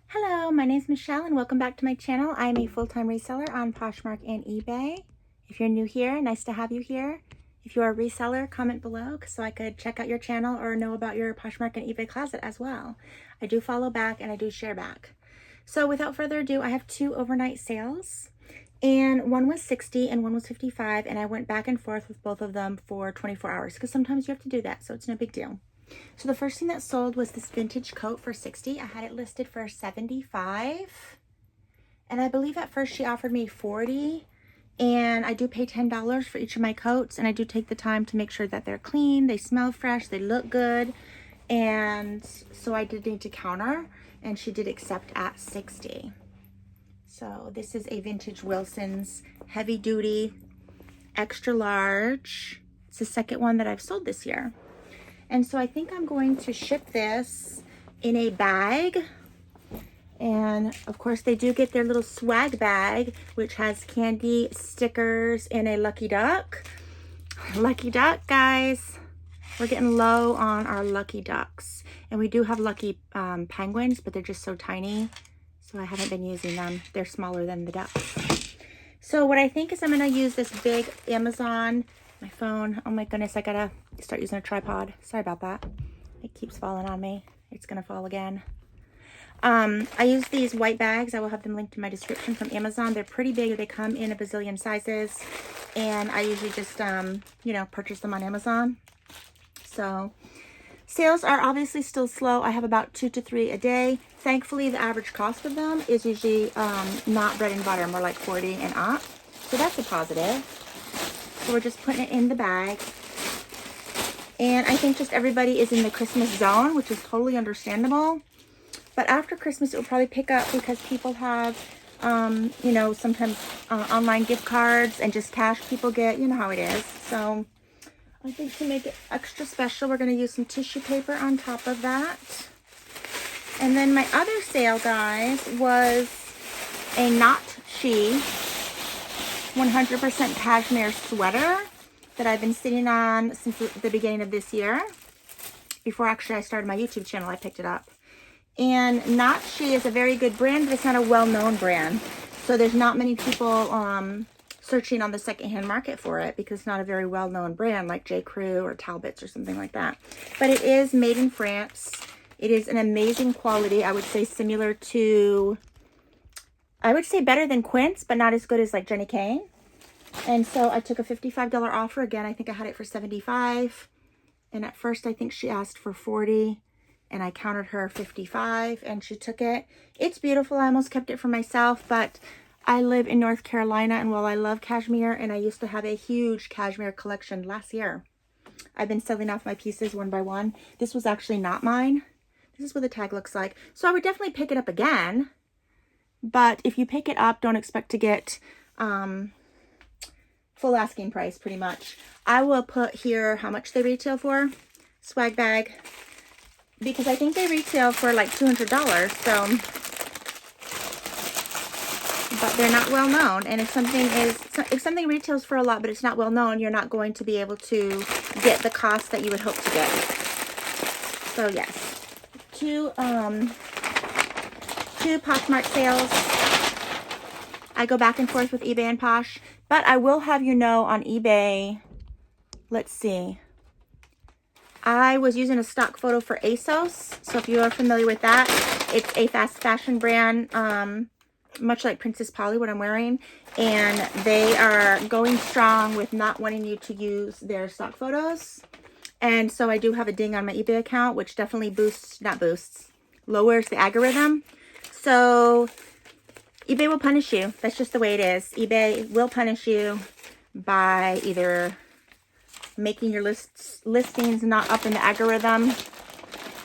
Hello, my name is Michelle and welcome back to my channel. I am a full-time reseller on Poshmark and eBay. If you're new here, nice to have you here. If you are a reseller, comment below so I could check out your channel or know about your Poshmark and eBay closet as well. I do follow back and I do share back. So without further ado, I have two overnight sales, and one was 60 and one was 55, and I went back and forth with both of them for 24 hours because sometimes you have to do that, so it's no big deal. So the first thing that sold was this vintage coat for 60. I had it listed for 75. And I believe at first she offered me 40. And I do pay $10 for each of my coats. And I do take the time to make sure that they're clean, they smell fresh, they look good. And so I did need to counter, and she did accept at 60. So this is a vintage Wilson's heavy duty, extra large. It's the second one that I've sold this year. And so I think I'm going to ship this in a bag. And of course they do get their little swag bag, which has candy, stickers, and a lucky duck. Lucky duck, guys. We're getting low on our lucky ducks. And we do have lucky penguins, but they're just so tiny. So I haven't been using them. They're smaller than the ducks. So what I think is I'm going to use this big Amazon. My phone, oh my goodness, I gotta start using a tripod. Sorry about that. It keeps falling on me. It's gonna fall again. I use these white bags. I will have them linked in my description from Amazon. They're pretty big. They come in a bazillion sizes. And I usually just, purchase them on Amazon. So sales are obviously still slow. I have about 2 to 3 a day. Thankfully, the average cost of them is usually not bread and butter, more like 40 and up. So that's a positive. So we're just putting it in the bag. And I think just everybody is in the Christmas zone, which is totally understandable. But after Christmas, it will probably pick up because people have, sometimes online gift cards and just cash people get. You know how it is. So I think to make it extra special, we're going to use some tissue paper on top of that. And then my other sale, guys, was a Notshy 100% cashmere sweater that I've been sitting on since the beginning of this year. Before actually I started my YouTube channel, I picked it up. And Notshy is a very good brand, but it's not a well-known brand. So there's not many people searching on the secondhand market for it because it's not a very well-known brand like M.Cruz or Talbot's or something like that. But it is made in France. It is an amazing quality. I would say similar to, I would say better than Quince, but not as good as like Jenny Kane. And so I took a $55 offer. Again, I think I had it for 75. And at first I think she asked for 40 and I countered her 55 and she took it. It's beautiful. I almost kept it for myself, but I live in North Carolina, and while I love cashmere and I used to have a huge cashmere collection last year, I've been selling off my pieces one by one. This was actually not mine. This is what the tag looks like. So I would definitely pick it up again. But if you pick it up, don't expect to get full asking price, pretty much. I will put here how much they retail for. Swag bag. Because I think they retail for like $200. So, but they're not well known. And if something retails for a lot, but it's not well known, you're not going to be able to get the cost that you would hope to get. So yes. Two Poshmark sales. I go back and forth with eBay and Posh, but I will have you know on eBay, let's see. I was using a stock photo for ASOS, so if you are familiar with that, it's a fast fashion brand, much like Princess Polly, what I'm wearing, and they are going strong with not wanting you to use their stock photos. And so I do have a ding on my eBay account, which definitely lowers the algorithm. So eBay will punish you. That's just the way it is. eBay will punish you by either making your listings not up in the algorithm.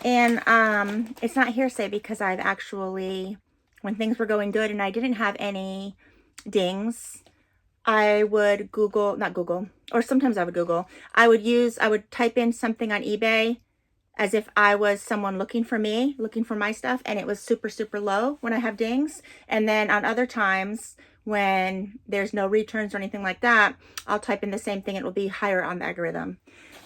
And it's not hearsay because I've actually, when things were going good and I didn't have any dings, I would or sometimes I would Google. I would type in something on eBay as if I was someone looking for my stuff, and it was super, super low when I have dings. And then on other times when there's no returns or anything like that, I'll type in the same thing. It will be higher on the algorithm.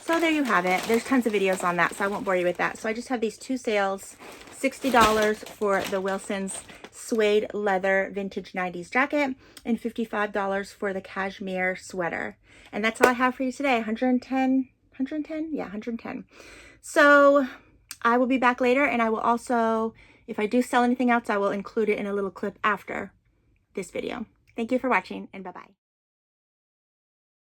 So there you have it. There's tons of videos on that, so I won't bore you with that. So I just have these 2 sales. $60 for the Wilson's suede leather vintage 90s jacket and $55 for the cashmere sweater. And that's all I have for you today. 110? Yeah, 110. So I will be back later, and I will also, if I do sell anything else, I will include it in a little clip after this video. Thank you for watching, and bye-bye.